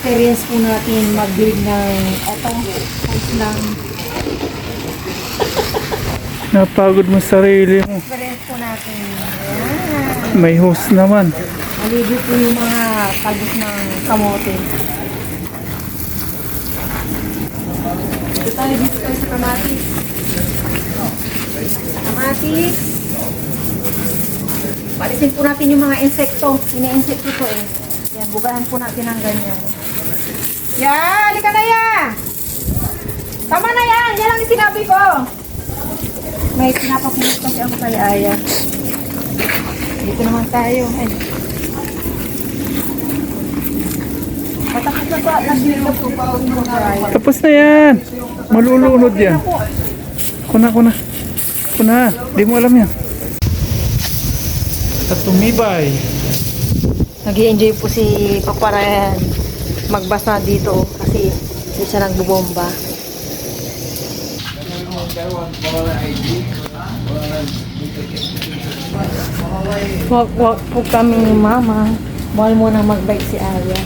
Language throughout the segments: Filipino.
experience po natin mag-build ng house lang. Napagod mo sarili mo. Experience po natin. Ayan. May host naman. Maligo po yung mga kalbos ng kamote. Dito tayo sa kamatis. Kamatis. Palisin po natin yung mga insekto. Ini-insekto po eh. Yan, bugahan po natin ng ganyan. Yan, halika na yan! Tama na yan! Yan lang yung sinabi ko! May pinapapulit kasi ako kay Aya. Dito naman tayo. Ay. Matapos na ba? Nag-build na po pa ako kay Aya. Tapos na yan. Malulunod yan. Kuna. Di mo alam yan. At tumibay. Nag-i-enjoy po si Papa Ryan magbasa dito kasi hindi siya nagbubomba. Wag po kami ni Mama. Mahal mo na mag-bike si Aya.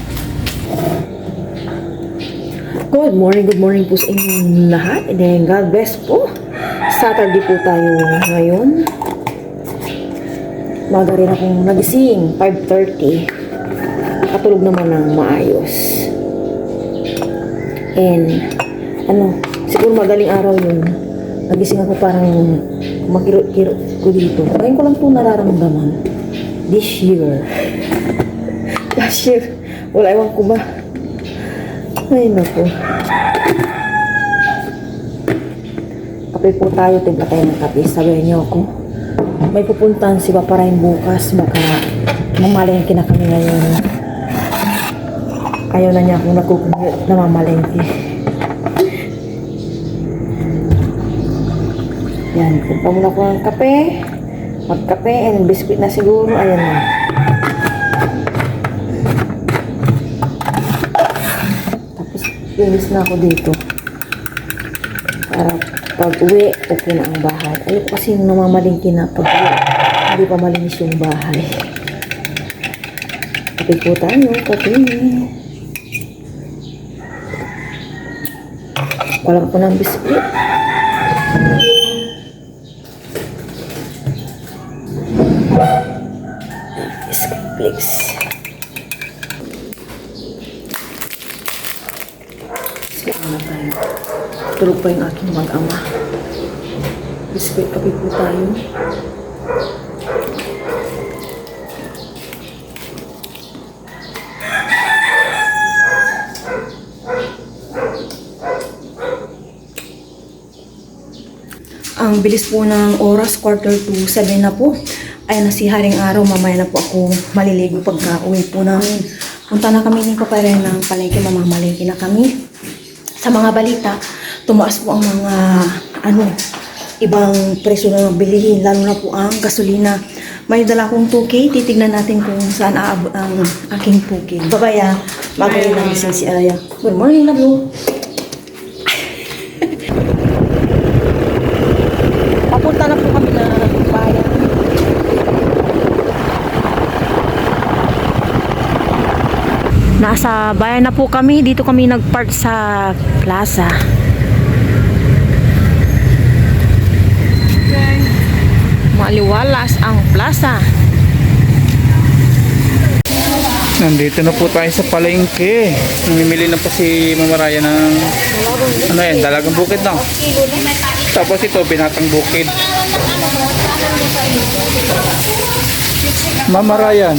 Good morning po sa inyong lahat. And then God bless po. Saturday po tayo ngayon. Maga rin akong nagising, 5:30. Nakatulog naman ng maayos. And, siguro madaling araw yun. Nagising ako parang makirot-kirot ko dito. Ngayon ko lang po nararamdaman. This year. Last year, wala, ewan ko ba. Ay, naku. Kape po tayo, timpla tayo ng kape. Sabihin niyo ako. May pupuntahan si Papa Ryan bukas. Baka mamalengke na kami ngayon. Ayaw na niya akong namamalengke. Yan, kumpa muna ko ng kape. Magkape and biskuit na siguro. Ayan na. Tapos, finish na ako dito. Para pag uwi, okay na ang bahay. Ayoko kasi namamalingki na pag uwi. Hindi pa malinis yung bahay. Kape po tayo. Kape. Walang po ng biskuit. Biskuit, please. Biskuit na tayo. Tulog pa yung aking mag-ama. Biskuit, kape po tayo. Ang bilis po ng oras, 6:45 na po. Ayan na si Haring Araw, mamaya na po ako maliligo pagka-uwi po namin. Punta na kami ni Papa Ryan ng palengke, mamamalengke na kami. Sa mga balita, tumaas po ang mga ibang presyo na bilihin, lalo na po ang gasolina. May dala akong 2K, titignan natin kung saan aabot ang aking 2K. Babaya, magaling na gising si Aya. Good morning, love. Papunta na po kami na bayan. Nasa bayan na po kami. Dito kami nag-park sa plaza. Maliwalas ang plaza. Nandito na po tayo sa palengke. Namimili na po si Mama Raya ng dalagang bukid na. Tapos ito, binatang bukid. Mama Ryan.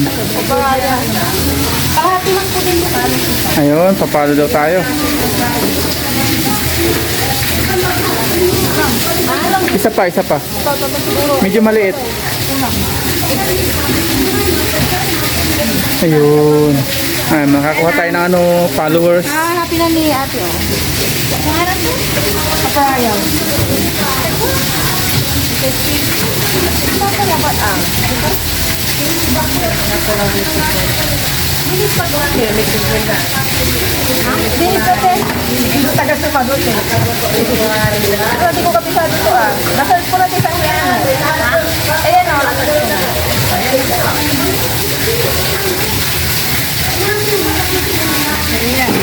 Ayun, papalo daw tayo. Isa pa. Medyo maliit. Ayun. Ay, makakuha tayo ng followers. Happy na ni ate, oh. Kapayaw. Hindi ko kapisado ito, ah. Nasaan po natin sa akin. Ayan, oh. Ayan.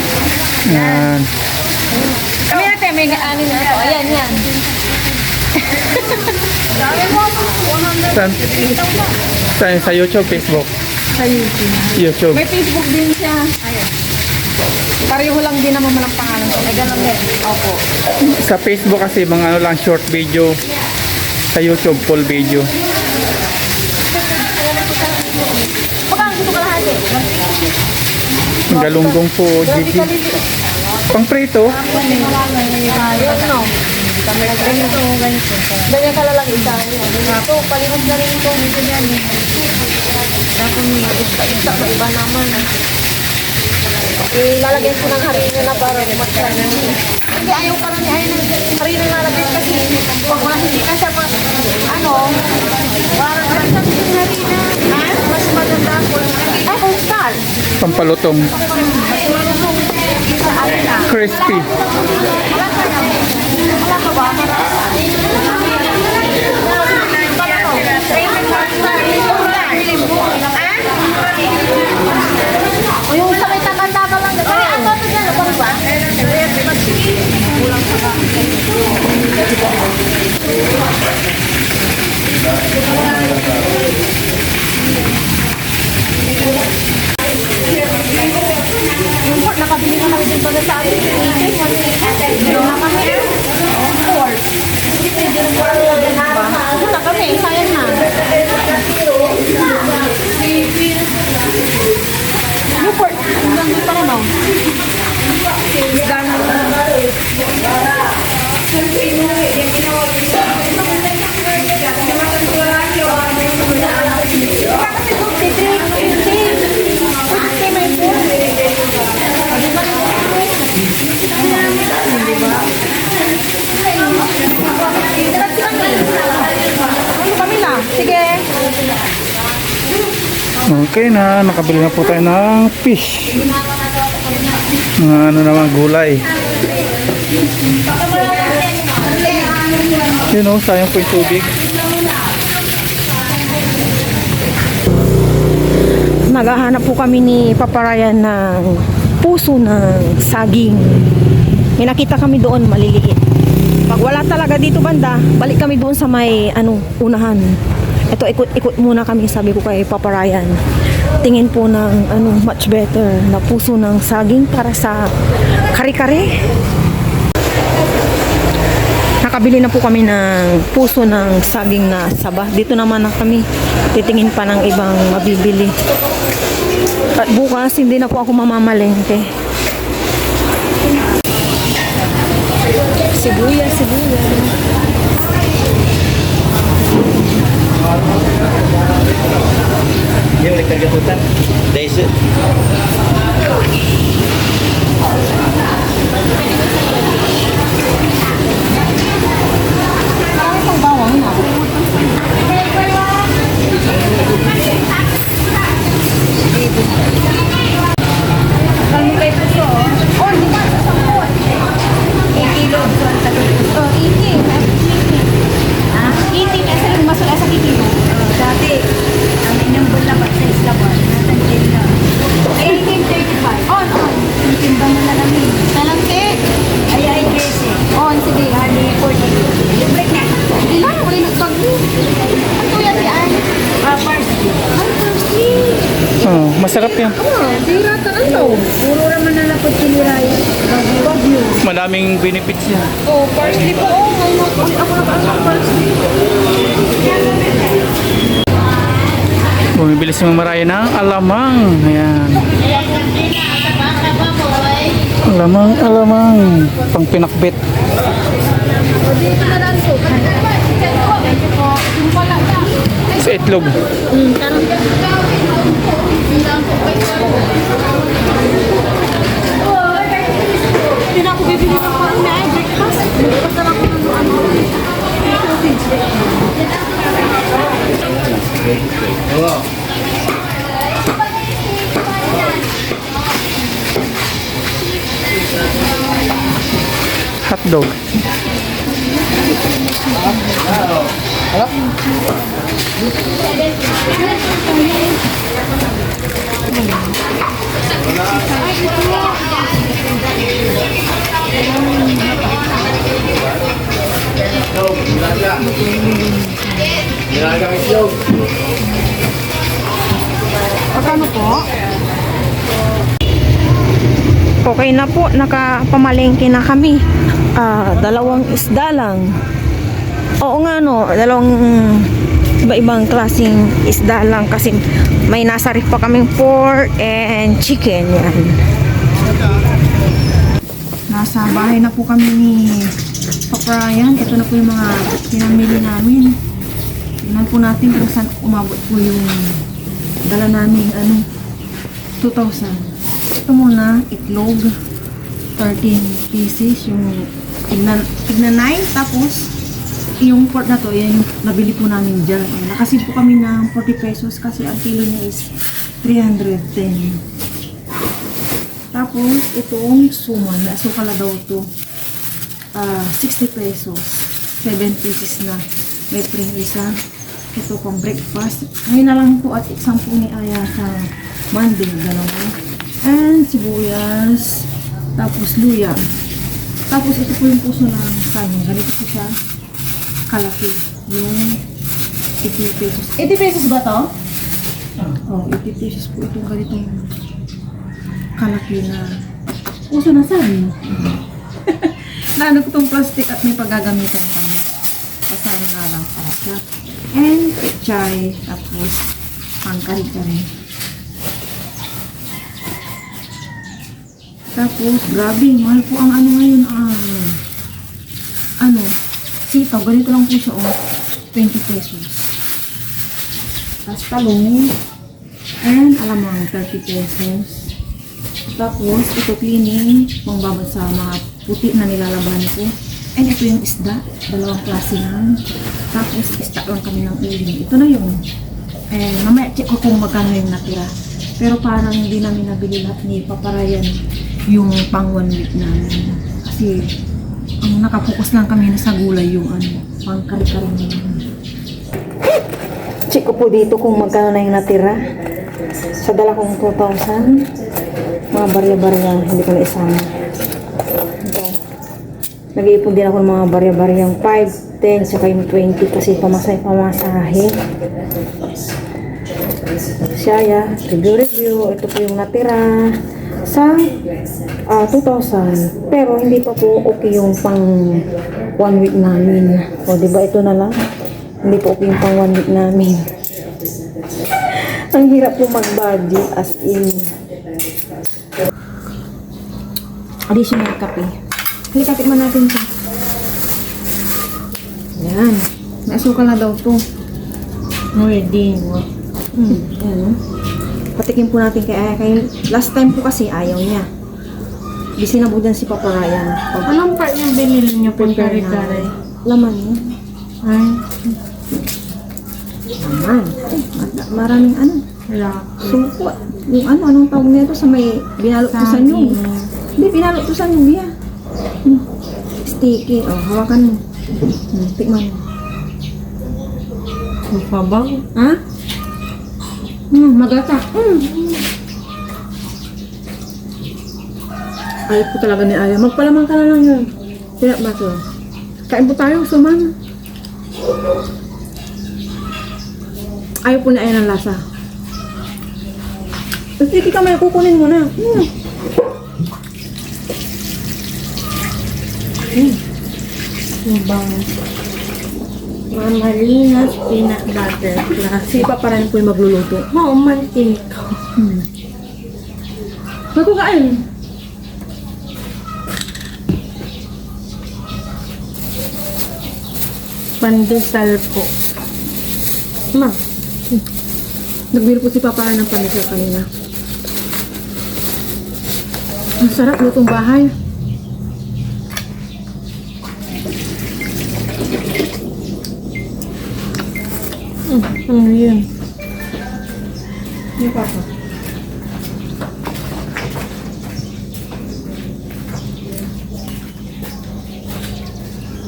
Saan? Saan? Sa YouTube, Facebook? Sa YouTube. YouTube. May Facebook din siya. Ayun. Pareho lang din naman ang pangalan ko. Ay, ganun din. Opo. Sa Facebook kasi mga ano lang short video. Sa YouTube full video. Baka gusto ka lahat eh. Galunggong po, Gigi. Pang prito. Ayun, no. Kami nag-ganito, ganito. Ganyan ka lang isa. Ito, palimod na rin ito. Medyo yan. Tapos isa sa iba naman. Lalagyan ko ng harina na para magkano. Hindi, ayaw pa rin harina lalagyan kasi pag hindi na siya parang harina. Mas maganda ko. Ay, kung saan? Pampalutong. Mas malutong sa harina. Crispy. Wala ka na. Wala ka ba? O yung sa may tatanda ka lang. Kaya ang toto dyan, ano ba? Kulang pa ka. Yung part, nakabili ka kami din ba sa atin? Meron na kami. Of course. Punta kami, sayang na. Newport, hanggang doon pa naman. Gana kami lang. Sige. Okay na, nakabili na po tayo ng fish. Mga ano naman, gulay. Yun o, sayang po yung tubig. Naghahanap po kami ni Papa Ryan ng puso ng saging. May nakita kami doon, maliliit. Pag wala talaga dito banda, balik kami doon sa may unahan. Ito, ikot muna kami, sabi ko kay Papa Ryan. Tingin po ng much better na puso ng saging para sa kare-kare. Nakabili na po kami ng puso ng saging na saba. Dito naman na kami titingin pa ng ibang mabibili. At bukas, hindi na po ako mamamalengke. Sibuyas. Yung nagkagatutan. Dahil Marami pang bawang na. Kalmo kayo po siya, oh. Oh, hindi ka sa sakot. 8 kilo. Oh, 80. Ah, 80 kasi masula sa kilo. Dati, ang inyong bulabat sa islaban, natangkin na. 1835. On. Timbang mo na namin. Talangke. Ay, 13. On, sige. Hali, 40. Libre na. Ilan? Wala nagtag mo. Ano yan yan? Parsley. Ay, parsley. Oh, masarap yan. Dira ka ano? Puro naman nalapot siniraya. Bagyo. Madaming benefits yan. Oh, parsley po. Oh, ngayon ako nakaano parsley. Bumibili si Mama Ryan ng alamang. Ayan. Alamang. Pang pinakbet. Dito na lang po. Yung pala na. Sa itlog. Hindi na ako bibili ng parang na breakfast. Basta lang ako ng ano. Hot dog. Pagkano po? Okay na po, nakapamalengke na kami. Dalawang isda lang. Oo nga no, dalawang iba-ibang klaseng isda lang kasi may nasa ref pa kaming pork and chicken yan. Nasa bahay na po kami ni Papa Ryan. Ito na po yung mga pinamili namin. Tingnan po natin kung saan umabot po yung dala namin 2,000. Ito muna, itlog 13 pieces yung tigna 9, tapos yung pork na to, yan yung nabili po namin dyan. Nakasip po kami ng 40 pesos kasi ang kilo niya is 310. Tapos itong suman, asukal na daw to, 60 pesos, 7 pieces na, may pring isa. Ito pang breakfast, ngayon na lang po at isang po ni Aya sa Monday, dalawa. And sibuyas, tapos luya. Tapos ito po yung puso ng kanin. Ganito po siya kalaki. Yung 80 pesos. 80 pesos ba to? Oh, 80 pesos po itong ganitong kalaki na puso na sabi. Naano ko itong plastic at may paggagamitan pa. Kasama nga lang pala siya. And pechay. Tapos pang kari-kari. Tapos, grabe, mahal po ang ngayon, sitaw, ganito lang po siya, 20 pesos. Tapos, talong, and alamang, 30 pesos. Tapos, ito cleaning, pangbabad sa mga puti na nilalaban ko. And ito yung isda, dalawang klase lang. Tapos, isda lang kami ng uling. Ito na yun. And mamaya, check ko kung magkano yung natira. Pero parang hindi namin nabili lahat ni Papa Ryan yung pang 1 week namin. Kasi ang nakapokus lang kami na sa gulay yung pang kari-kari namin. Check ko po dito kung magkano na yung natira. Sa dala kong 2,000, mga barya-barya, hindi ko na isama. Ito. Nag-iipon din ako ng mga barya-baryang 5, 10, saka yung 20 kasi pamasahe. Siya, review. Ito po yung natira sa 2,000. Pero hindi pa po okay yung pang 1 week namin. O diba ito na lang? Hindi po okay yung pang 1 week namin. Ang hirap po mag-budget as in. Additional kape. Halika, tikman natin ito. Yan. May asukal na daw to. Ready. Yan. Patikim po natin kay Aya. Last time po kasi ayaw niya. Busy na po dyan si Papa Ryan. Anong part yung binili niyo po kari-kari? Laman yun. Ay, Laman. Maraming wala. suko. Yung anong tawag nito sa may binalutusan yung. Hindi, binalutusan yung biya. Sticky. Oh, hawakan mo. Tikman mo. Magpabang? Ha? Magata. Ayaw po talaga ni Aya. Magpalaman ka na lang yun. Kaya ba ito? Kain po tayo, suman. Ayaw po ni Aya ng lasa. Sige ka, may kukunin mo na. Bang. Mamalinas peanut butter. Si Papa rin po yung magluluto. Oo, mantika. Bago kain. Pandesal po. Ma. Nagbiro po si Papa rin ng panisal kanina. Ang sarap lutong bahay. Ano yun? Yung Papa.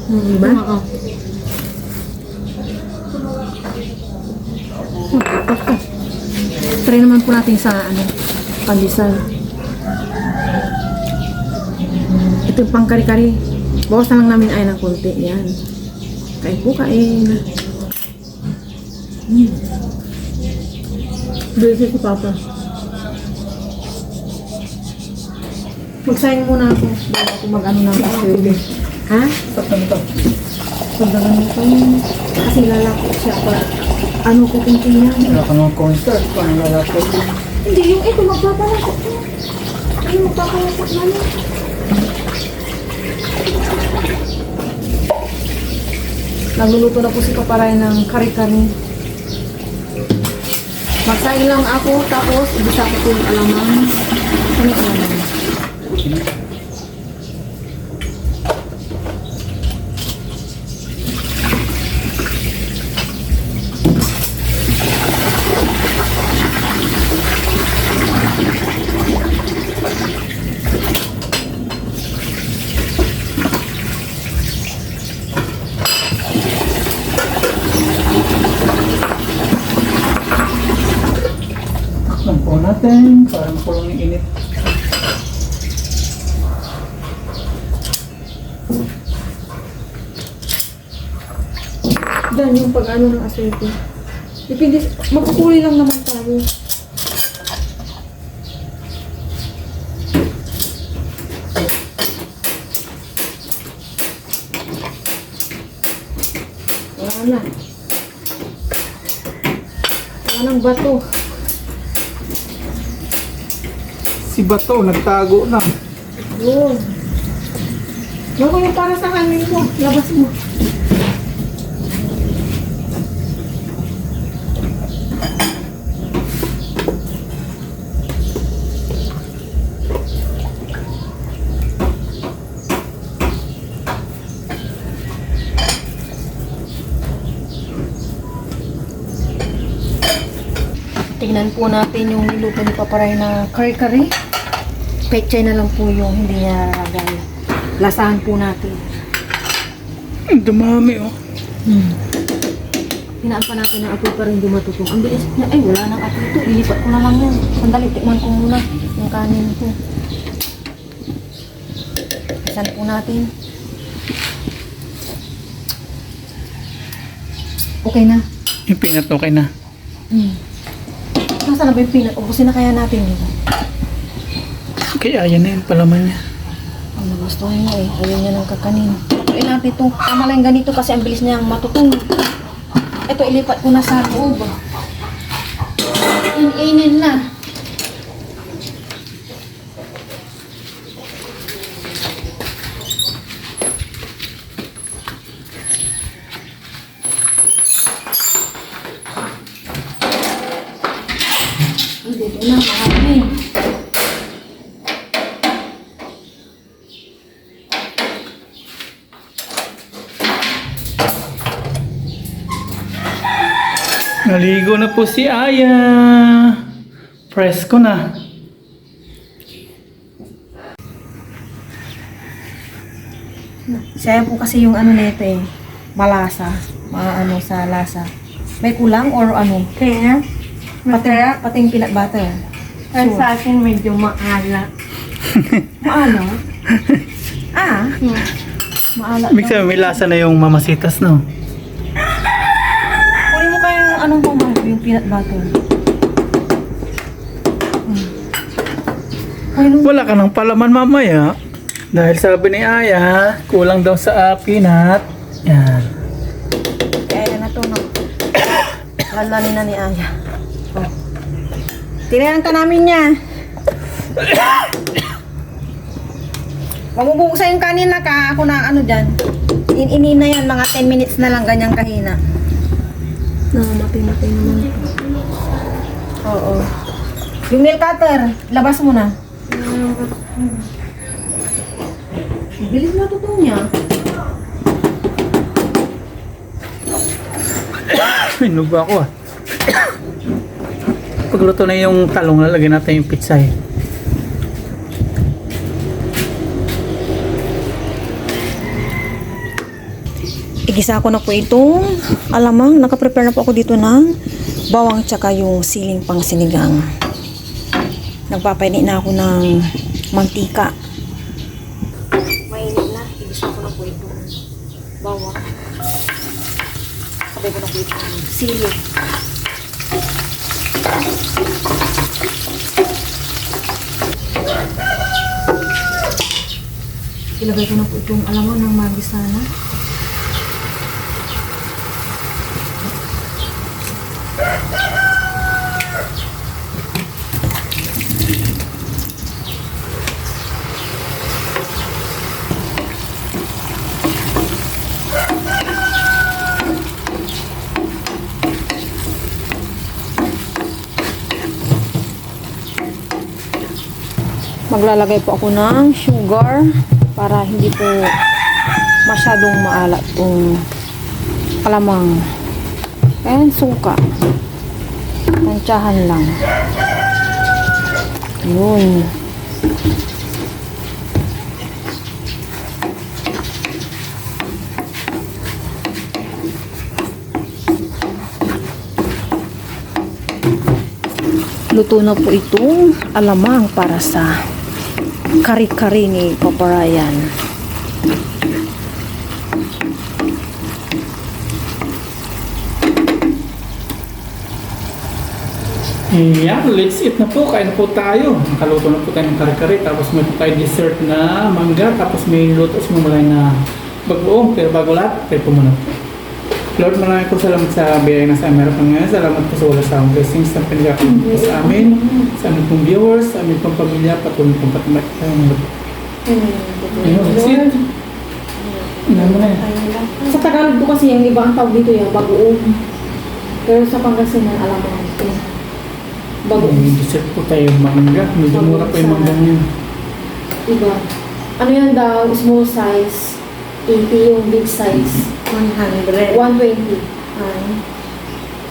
Diba? Oo. Try naman po natin sa pandesal. Ito yung pang kari-kari. Bawas na lang namin ay ng konti. Yan. Kain po, kain. Busy si Papa. Magsaing muna ako. Bago ako mag-ano ng paswede. Ha? Pagdagan nito. Kasi lalapot siya pa. Ano ko kung yan? Wala ka naman concert. Paano lalapot? Hindi, yung ito magpapalapot ko. Ay, magpapalapot na yun. Nagluluto na po si Paparay ng kare-kare. Magsaing lang ako, tapos ibisa ko po yung alamang. Ano yung alamang? Takpan po natin. Para makulong yung init. Yan yung pag-ano ng aswete. Depende, magkukuli lang naman tayo. Wala na. Wala ng bato. Si Bato, nagtago na. Yun. Bago yung para sa kanin mo. Labas mo. Tignan po natin yung niluto ni Paparay na kare-kare. Pechay na lang po yung hindi niya ragay. Lasahan po natin. Ang dumami oh. Hinaan pa natin ng apoy pa rin dumatutong. Ang bilis niya. Ay, wala nang apoy ito. Ilipat ko na lang yun. Sandali, tikman ko muna yung kanin ko. Lasahan po natin. Okay na. Yung peanut okay na. Nasaan na ba yung peanut? Ubusin na kaya natin yun. Kaya yan na yung palaman niya. Ang nagustuhan niya eh. Ayaw niya ng kakanin. Patuloy natin ito. Tama lang ganito kasi ang bilis niyang matutong. Ito, ilipat ko na sa loob. Ininin na. Dito na, marami. Naligo na po si Aya. Presko na. Siya po kasi yung ano nito eh. Malasa. Maano sa lasa. May kulang or ano? Kaya, Pati yung peanut butter. ang sa akin medyo maala. Maano? Ah? Maala. Ibig sabihin, may lasa na yung mamasitas, no? Kunin mo kayo yung anong pamahal yung peanut butter. Wala ka ng palaman mamaya. Dahil sabi ni Aya, kulang daw sa peanut. Yan. Kaya na to, no? Lalanin na ni Aya. Oh. Tinayan ka namin niya. Mamubuksa yung kanina ka. Ako na ano dyan. Inin na yan. Mga 10 minutes na lang. Ganyang kahina. Namatay-matay naman. Oo. Yung nail cutter. Labas mo na. Bilis na totoo niya. Inog ako ah. Pagluto na yung talong, lalagyan natin yung pizza eh. Igisa ko na po itong alamang. Nakaprepare na po ako dito ng bawang tsaka yung siling pang sinigang. Nagpapainit na ako ng mantika. Mainit na. Igisa ko na po itong bawang. Sabay ko na po itong sili. Ilagay ko na po itong alamang ng magisana. Maglalagay po ako ng sugar para hindi po masyadong maalat yung alamang. And suka. Tansyahan lang. Yun. Luto na po itong alamang para sa kari-kari ni Papa Ryan. Yeah, let's eat na po. Kain po tayo. Nakaluto na po tayo ng kare-kare. Tapos may po tayo dessert na mangga. Tapos may luto si Mamalay na bagoong. Pero bago lahat, tayo po muna po. Lord, maraming po salamat sa biyaya na sa meron pa ngayon. Salamat po sa wala sa akong blessings na pinagkakas po sa amin, sa aming pong viewers, sa aming pong pamilya, patuloy pong patimat tayo. Ayun, let's eat. Ano mo na yun? Sa Tagalog po kasi yung iba ang tawag dito yung bagoong. Pero sa Pangasinan, alam mo ito. Bagoong. May dessert po tayo mangga. Medyo mura po yung mangga niya. Iba. Ano yan daw, small size, 80 yung big size. 100. 120.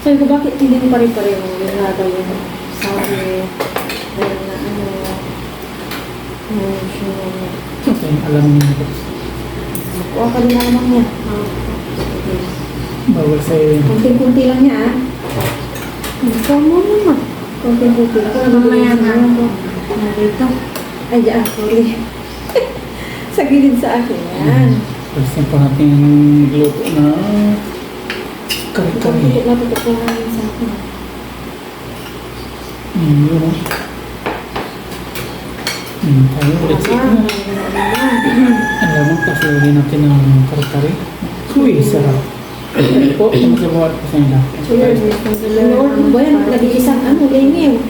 Sabi ko, bakit hindi mo pare-pareho? Yung nada yung sabi, ayun na Ito yung alam niyo. nakuha ka din naman niya. Bawal sa'yo yun. Kunting-kunti lang niya, ah. Ikaw mo naman. Kunting-kunti lang. Mamaya na. Narito. Ay, diyan, sorry. Sa gilid sa akin, yan. Pagsin po natin yung luto na kare-kare. Natutok lang namin sa akin. Yun o. Tayo, let's eat na. Alam mo, tapos lagyan natin ng kare-kare. Uy, sarap. Ito po, sumasabawan ko sa inyo. Lord, ano ba yan? Nag-iisang ano, lemon.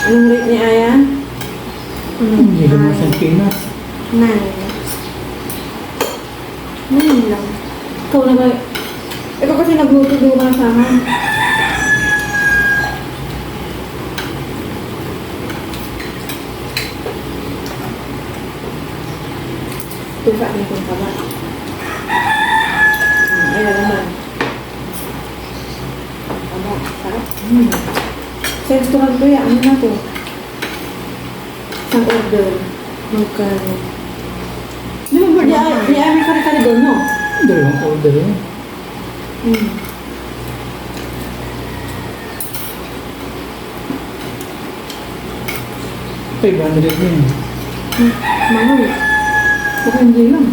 Anong rate ni Aya? Hindi naman sa Pinas. 9. 9 lang. Ikaw na ba? Ikaw kasi nagluto doon ka sa akin. Tuka na kung kaba. Ayan naman. Kaba. Sarap. Sa restaurant ko yan, ano na to? Isang order. Magkano? Di ba, di ay may kari-kari doon, no? Dalawang order yun. Hmm. $500 yun. Mahal. Baka hindi lang.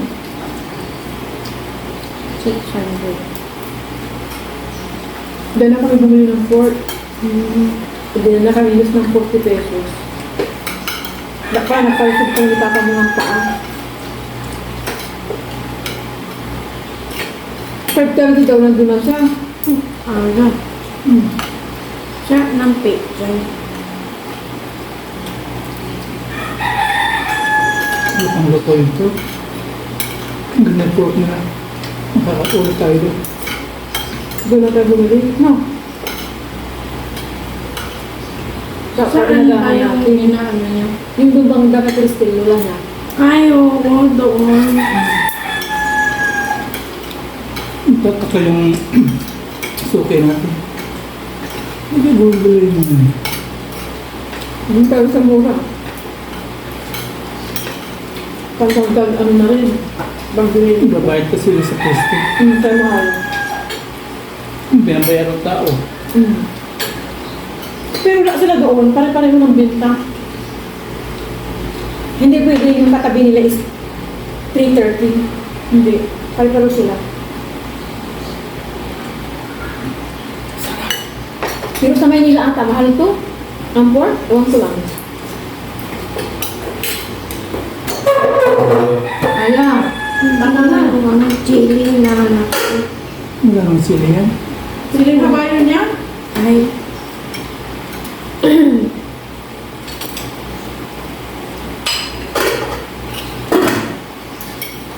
600. Dahil na kami bumili ng pork. Dahil na kami use ng 40 pesos. Daka, napalisod kong itaka mo ng paa. 5:30 daw nandun na siya. Ano? Siya ng picture. Ang luto ito. Ang ganda pork na. Nakakaulit tayo doon. Doon na tayo bumili. No. Saan ba yung inaano niya? Yung dubang dapat Cristelo lang na. Ay, oo, doon. Tatlo yung suki natin. Hindi gulay mo na. Hindi tayo sa mura. Pagkagdag ano na rin. Banggunin. Babayad pa sila sa pwesto. Hindi tayo mahal. Binabayad ng tao. Pero wala sila doon. Pare-pareho ng binta. Hindi pwede yung katabi nila is 3:30. Hindi. Pare-paro sila. Pero sa Maynila ata, mahal ito. Ang pork, ewan ko lang. Ayan. Tama na. Ang chili na anak ko. Ang ganong sila yan. Sila na ba yun niya? Ay,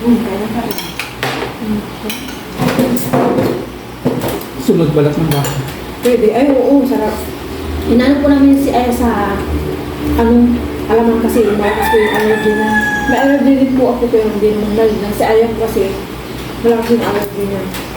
Kaya pa rin. Sunod balat ng baka. Pwede. Ay, oo, sarap. inano po namin si Aya sa Anong, alaman kasi, malakas ko yung allergy na. May allergy din po ako pero hindi naman dahil lang. Si Ayah kasi, malakas yung allergy niya.